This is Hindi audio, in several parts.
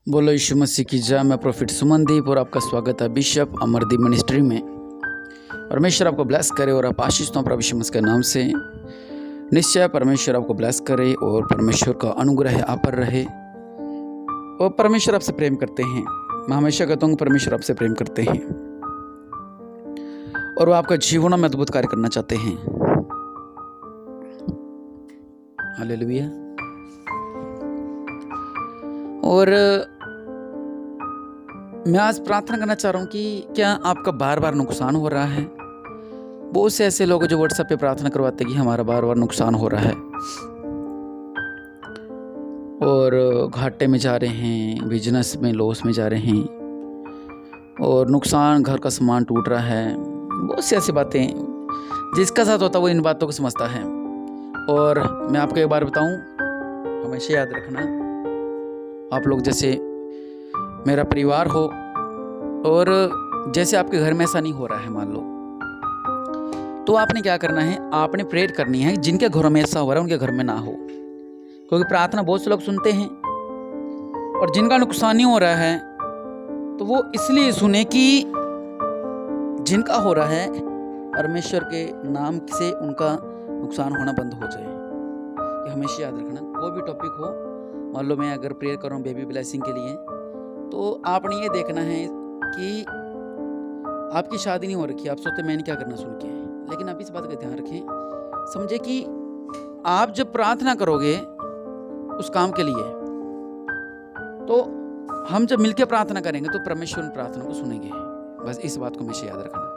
बोलो यीशु मसीह की जय। मैं प्रोफेट सुमनदीप और आपका स्वागत है बिशप अमरदीप मिनिस्ट्री में। परमेश्वर आपको ब्लेस करे और आप आशीष दो प्रभु यीशु मसीह के नाम से। निश्चय परमेश्वर आपको ब्लेस करे और परमेश्वर का अनुग्रह आप पर रहे। और परमेश्वर आपसे प्रेम करते हैं। मैं हमेशा कहता हूँ परमेश्वर आपसे प्रेम करते हैं और वो आपका जीवन में अद्भुत कार्य करना चाहते हैं। हालेलुया। और मैं आज प्रार्थना करना चाह रहा हूँ कि क्या आपका बार बार नुकसान हो रहा है। बहुत से ऐसे लोग जो व्हाट्सएप पे प्रार्थना करवाते हैं कि हमारा बार बार नुकसान हो रहा है और घाटे में जा रहे हैं, बिजनेस में लॉस में जा रहे हैं और नुकसान, घर का सामान टूट रहा है। बहुत सी ऐसी बातें जिसका साथ होता है वो इन बातों को समझता है। और मैं आपको एक बार बताऊं, हमेशा याद रखना, आप लोग जैसे मेरा परिवार हो और जैसे आपके घर में ऐसा नहीं हो रहा है मान लो, तो आपने क्या करना है, आपने प्रेयर करनी है जिनके घरों में ऐसा हो रहा है उनके घर में ना हो। क्योंकि प्रार्थना बहुत से लोग सुनते हैं और जिनका नुकसान नहीं हो रहा है तो वो इसलिए सुने कि जिनका हो रहा है परमेश्वर के नाम से उनका नुकसान होना बंद हो जाए। ये हमेशा याद रखना। कोई भी टॉपिक हो, मान लो मैं अगर प्रेयर कर रहा हूँ बेबी ब्लेसिंग के लिए, तो आपने ये देखना है कि आपकी शादी नहीं हो रखी, आप सोचते मैंने क्या करना सुन के, लेकिन आप इस बात का ध्यान रखें, समझे कि आप जब प्रार्थना करोगे उस काम के लिए, तो हम जब मिलकर प्रार्थना करेंगे तो परमेश्वर प्रार्थना को सुनेंगे। बस इस बात को हमेशा याद रखना।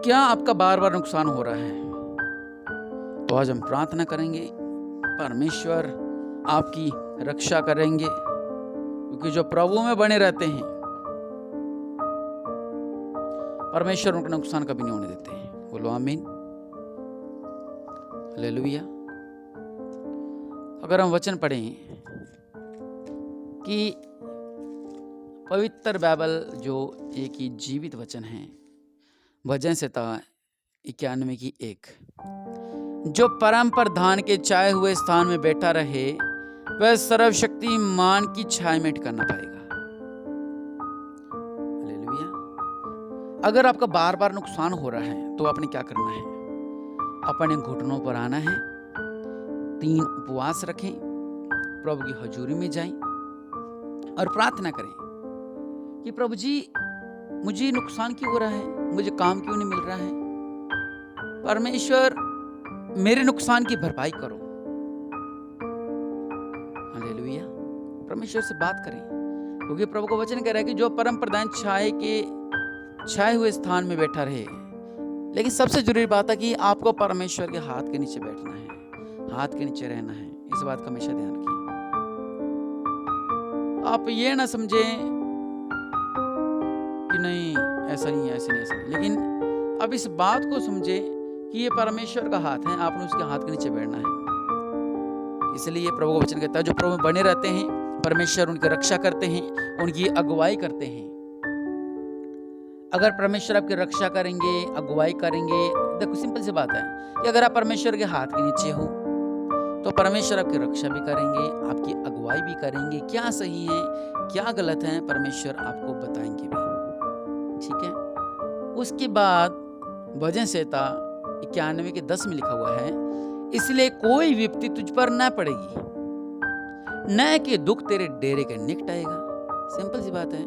क्या आपका बार बार नुकसान हो रहा है, तो आज हम प्रार्थना करेंगे, परमेश्वर आपकी रक्षा करेंगे। क्योंकि जो प्रभु में बने रहते हैं परमेश्वर उनका नुकसान कभी नहीं होने देते हैं। बोलो आमीन, हालेलुया। अगर हम वचन पढ़ें कि पवित्र बाइबल जो एक ही जीवित वचन है, भजन संहिता 91 की 1, जो परम प्रधान के चाहे हुए स्थान में बैठा रहे वह सर्वशक्तिमान की छाया में टिकना पाएगा। हालेलुया। अगर आपका बार बार नुकसान हो रहा है तो आपने क्या करना है, अपने घुटनों पर आना है, 3 उपवास रखें, प्रभु की हजूरी में जाएं और प्रार्थना करें कि प्रभु जी मुझे नुकसान क्यों हो रहा है, मुझे काम क्यों नहीं मिल रहा है, परमेश्वर मेरे नुकसान की भरपाई करो। हालेलुया। परमेश्वर से बात करें, क्योंकि प्रभु का वचन कह रहा है कि जो परम प्रधान छाए हुए स्थान में बैठा रहे। लेकिन सबसे जरूरी बात है कि आपको परमेश्वर के हाथ के नीचे बैठना है, हाथ के नीचे रहना है। इस बात का हमेशा ध्यान रखिए। आप ये ना समझे कि नहीं ऐसा नहीं है, ऐसा नहीं, लेकिन अब इस बात को समझे कि ये परमेश्वर का हाथ है, आपने उसके हाथ के नीचे बैठना है। इसलिए प्रभु का वचन कहता है जो प्रभु में बने रहते हैं परमेश्वर उनकी रक्षा करते हैं, उनकी अगुवाई करते हैं। अगर परमेश्वर आपकी रक्षा करेंगे, अगुवाई करेंगे, देखो सिंपल सी बात है कि अगर आप परमेश्वर के हाथ के नीचे हो तो परमेश्वर आपकी रक्षा भी करेंगे, आपकी अगुवाई भी करेंगे। क्या सही है क्या गलत है परमेश्वर आपको बताएंगे भी, ठीक है। उसके बाद भजन संहिता 91 के 10 में लिखा हुआ है, इसलिए कोई विपत्ति तुझ पर न पड़ेगी, न कि दुख तेरे डेरे के निकट आएगा। सिंपल सी बात है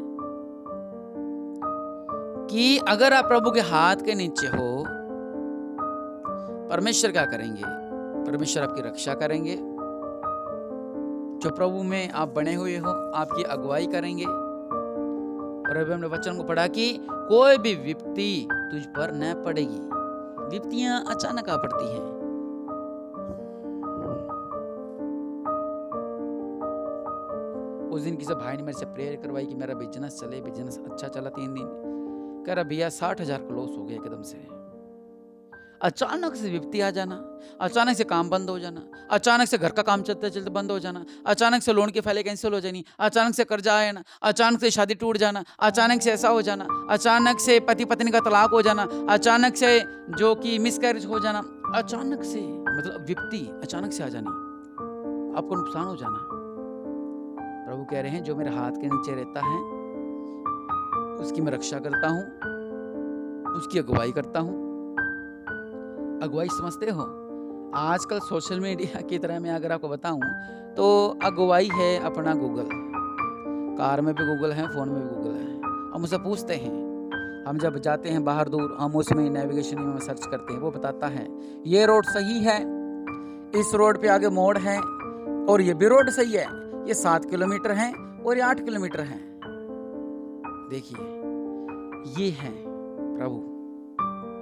कि अगर आप प्रभु के हाथ के नीचे हो, परमेश्वर क्या करेंगे, परमेश्वर आपकी रक्षा करेंगे। जो प्रभु में आप बने हुए हो आपकी अगुवाई करेंगे। और अभी हमने वचन को पढ़ा कि कोई भी विपत्ति तुझ पर न पड़ेगी। विपत्तियां अचानक आ पड़ती हैं। उस दिन किसी भाई ने मेरे से प्रेयर करवाई कि मेरा बिजनेस चले, बिजनेस अच्छा चला 3 दिन, कह रहा भैया 60,000 का लॉस हो गया एकदम से। अचानक से विपत्ति आ जाना, अचानक से काम बंद हो जाना, अचानक से घर का काम चलते चलते बंद हो जाना, अचानक से लोन की फाइलें कैंसिल हो जानी, अचानक से कर्जा आ जाना, अचानक से शादी टूट जाना, अचानक से ऐसा हो जाना, अचानक से पति पत्नी का तलाक हो जाना, अचानक से जो कि मिसकैरेज हो जाना, अचानक से मतलब विपत्ति अचानक से आ जानी, आपको नुकसान हो जाना। प्रभु कह रहे हैं जो मेरे हाथ के नीचे रहता है उसकी मैं रक्षा करता हूँ, उसकी अगुवाई करता हूँ। अगुवाई समझते हो? आजकल सोशल मीडिया की तरह मैं अगर आपको बताऊं तो अगुवाई है अपना गूगल। कार में भी गूगल है, फ़ोन में भी गूगल है। हम उससे पूछते हैं, हम जब जाते हैं बाहर दूर, हम उसमें नेविगेशन में सर्च करते हैं, वो बताता है ये रोड सही है, इस रोड पे आगे मोड़ है, और ये भी रोड सही है, ये 7 किलोमीटर है और ये 8 किलोमीटर है। देखिए, ये है प्रभु।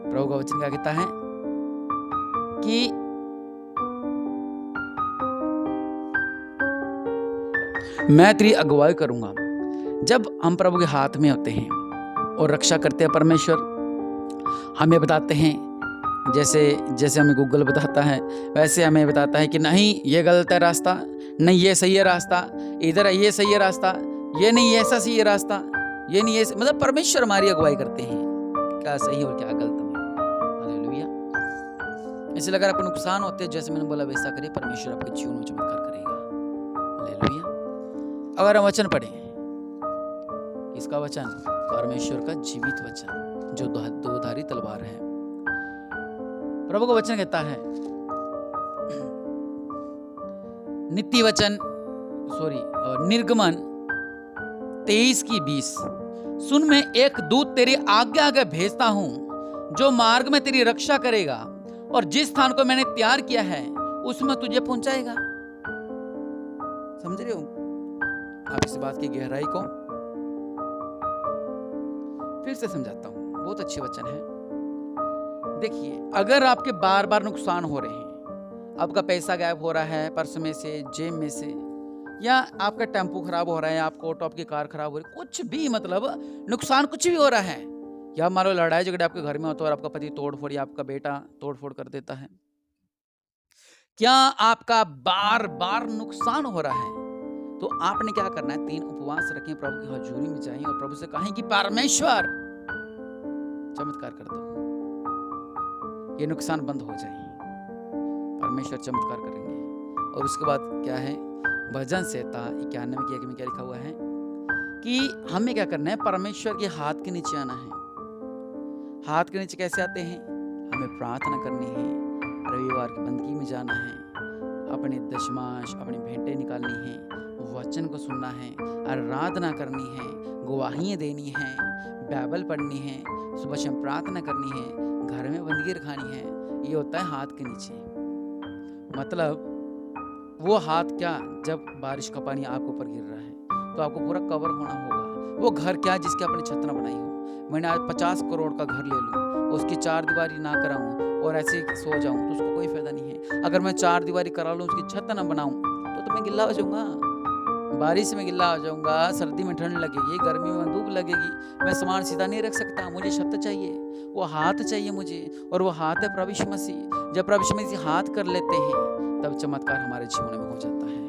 प्रभु का वचन क्या कहता है कि मैं तेरी अगुवाई करूंगा। जब हम प्रभु के हाथ में होते हैं और रक्षा करते हैं, परमेश्वर हमें बताते हैं, जैसे हमें गूगल बताता है वैसे हमें बताता है कि नहीं ये गलत है रास्ता, नहीं ये सही है रास्ता, इधर ये सही है रास्ता, ये नहीं ऐसा सही है रास्ता, ये नहीं ऐसा। मतलब परमेश्वर हमारी अगुवाई करते हैं क्या सही और क्या गलत में। हालेलुया। इसलिए अगर आपको नुकसान होते हैं, जैसे मैंने बोला वैसा करिए, परमेश्वर आपके जीवन में चमत्कार करेगा। हालेलुया। अगर हम वचन पढ़ें, इसका वचन परमेश्वर का जीवित वचन जो दोधारी तलवार है। प्रभु का वचन कहता है नीति वचन निर्गमन 23:20, सुन मैं एक दूत तेरी आगे आगे भेजता हूं जो मार्ग में तेरी रक्षा करेगा और जिस स्थान को मैंने तैयार किया है उसमें तुझे पहुंचाएगा। समझ रहे हो आप इस बात की गहराई को? फिर से समझाता हूं, बहुत अच्छे वचन है। देखिए, अगर आपके बार बार नुकसान हो रहे हैं, आपका पैसा गायब हो रहा है पर्स में से, जेब में से, या आपका टेम्पो खराब हो रहा है, आपकी कार खराब हो रही है, कुछ भी मतलब नुकसान कुछ भी हो रहा है, या मान लो लड़ाई झगड़े आपके घर में होता है और आपका पति तोड़फोड़ या आपका बेटा तोड़फोड़ कर देता है, क्या आपका बार बार नुकसान हो रहा है, तो आपने क्या करना है? 3 उपवास रखें, प्रभु की हजूरी में जाएं और प्रभु से कहें कि परमेश्वर चमत्कार कर दो, ये नुकसान बंद हो जाए। परमेश्वर चमत्कार करेंगे। और उसके बाद क्या है? भजन संहिता 91 में क्या लिखा हुआ है कि हमें क्या करना है? परमेश्वर के हाथ के नीचे आना है। हाथ के नीचे कैसे आते हैं? हमें प्रार्थना करनी है, रविवार की बंदगी में जाना है, अपने दशमांश, अपनी भेंटें निकालनी है, वचन को सुनना है, आराधना करनी है, गवाहियाँ देनी है, बाइबल पढ़नी है, सुबह शाम प्रार्थना करनी है, घर में बंदगी रखानी है। ये होता है हाथ के नीचे। मतलब वो हाथ क्या, जब बारिश का पानी आपके ऊपर गिर रहा है तो आपको पूरा कवर होना होगा। वो घर क्या जिसके आपने छत ना बनाई हो। मैंने आज 50 करोड़ का घर ले लूँ, उसकी 4 दीवारी ना कराऊँ और ऐसे सो जाऊँ तो उसको कोई फायदा नहीं है। अगर मैं 4 दीवारी करा लूँ, उसकी छत ना बनाऊँ तो मैं गिल्ला हो जाऊँगा, बारिश में गिल्ला हो जाऊँगा, सर्दी में ठंड लगेगी, गर्मी में धूप लगेगी, मैं सामान सीधा नहीं रख सकता, मुझे छत चाहिए, वो हाथ चाहिए मुझे, और वो हाथ है प्रभु यीशु मसीह। जब प्रभु यीशु मसीह हाथ कर लेते हैं तब चमत्कार हमारे जीवन में हो जाता है।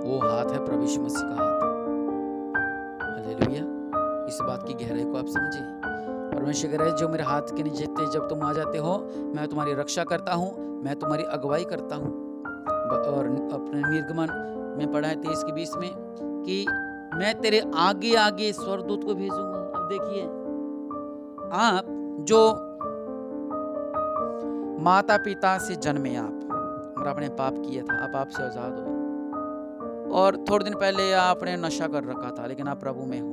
वो हाथ है प्रभु यीशु मसीह का हाथ। हालेलुया। इस बात की गहराई को आप समझे। परमेश्वर कह रहा है जो मेरे हाथ के नीचे जब तुम आ जाते हो, मैं तुम्हारी रक्षा करता हूँ, मैं तुम्हारी अगुवाई करता हूँ। और अपने निर्गमन में पढ़ा है 23:20 में कि मैं तेरे आगे आगे स्वर्गदूत को भेजूंगा। अब देखिए, आप जो माता पिता से जन्मे आप और आपने पाप किया था, आप पाप से आजाद हुए, और थोड़े दिन पहले आपने नशा कर रखा था लेकिन आप प्रभु में हो।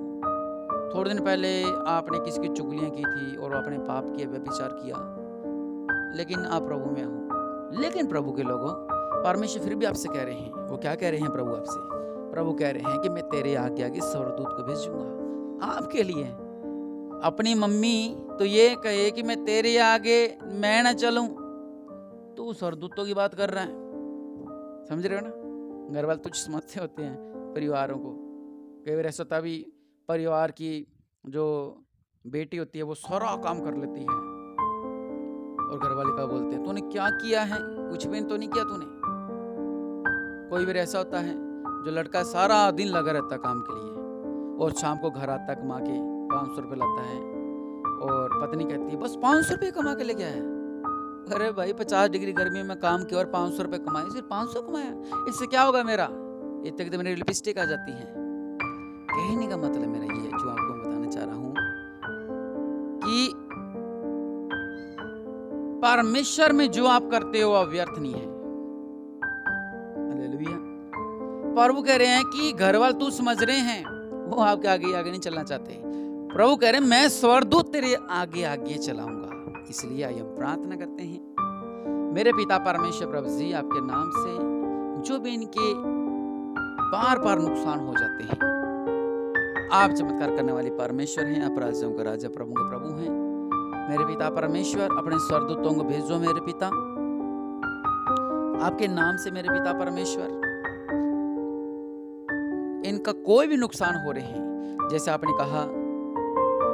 थोड़े दिन पहले आपने किसी की चुगलियां की थी और आपने पाप किया, व्यभिचार किया, लेकिन आप प्रभु में हो। लेकिन प्रभु के लोगों, परमेश्वर फिर भी आपसे कह रहे हैं, वो क्या कह रहे हैं प्रभु आपसे? प्रभु कह रहे हैं कि मैं तेरे आगे आगे स्वर्गदूत को भेजूंगा आपके लिए। अपनी मम्मी तो ये कहे कि मैं तेरे आगे मैं ना चलूं, तो स्वर्गदूतों की बात कर रहा है। समझ रहे हो ना? घर वाले तुझ समझते होते हैं परिवारों को। कई बार ऐसा होता भी, परिवार की जो बेटी होती है वो सारा काम कर लेती है और घर वाले क्या बोलते हैं, तूने क्या किया है? कुछ भी तो नहीं किया तूने। कोई बार ऐसा होता है जो लड़का सारा दिन लगा रहता काम के लिए और शाम को घर आता कमा के 500 रुपये लाता है, और पत्नी कहती है बस 500 रुपये कमा के लेके आया। अरे भाई 50 डिग्री गर्मी में काम किया और 500 रुपये कमाए, सिर्फ 500 कमाया, इससे क्या होगा मेरा? इतने तो मेरी लिपस्टिक आ जाती है। कहने का मतलब मेरा ये है, जो आपको मैं बताना चाह रहा हूँ कि परमेश्वर में जो आप करते हो वह व्यर्थ नहीं है। हालेलुया। प्रभु कह रहे हैं कि घर वाले तू समझ रहे हैं, वो आपके आगे आगे नहीं चलना चाहते। प्रभु कह रहे हैं मैं स्वर्गदूत तेरे आगे आगे चलाऊंगा। इसलिए आइए हम प्रार्थना करते हैं। मेरे पिता परमेश्वर प्रभु जी, आपके नाम से जो भी इनके बार बार नुकसान हो जाते हैं, आप चमत्कार करने वाले परमेश्वर हैं, आप राजाओं का राजा प्रभु के प्रभु हैं। मेरे पिता परमेश्वर, अपने स्वर्गदूतों को भेजो मेरे पिता, आपके नाम से मेरे पिता परमेश्वर। इनका कोई भी नुकसान हो रहे हैं, जैसे आपने कहा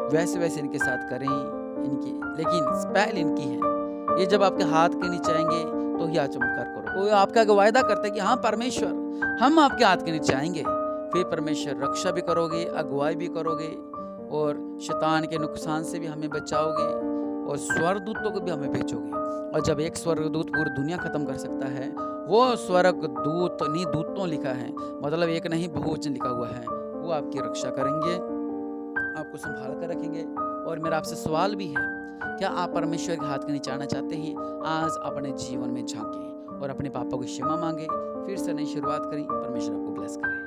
वैसे वैसे इनके साथ करें इनकी, लेकिन पहल इनकी है। ये जब आपके हाथ के नीचे आएंगे तो ही आप चमत्कार करो। वो आपका वायदा करते हैं कि हाँ परमेश्वर, हम आपके हाथ के नीचे आएंगे, फिर परमेश्वर रक्षा भी करोगे, अगुवाई भी करोगे, और शैतान के नुकसान से भी हमें बचाओगे, और स्वर्गदूतों को भी हमें भेजोगे। और जब एक स्वर्गदूत पूरी दुनिया खत्म कर सकता है, वो स्वर्गदूत नहीं दूतों लिखा है, मतलब एक नहीं बहुवचन लिखा हुआ है, वो आपकी रक्षा करेंगे, आपको संभाल कर रखेंगे। और मेरा आपसे सवाल भी है, क्या आप परमेश्वर के हाथ के नीचे आना चाहते हैं? आज अपने जीवन में झांकें और अपने पापा को क्षमा मांगे, फिर से नई शुरुआत करें। परमेश्वर आपको ब्लेस करे।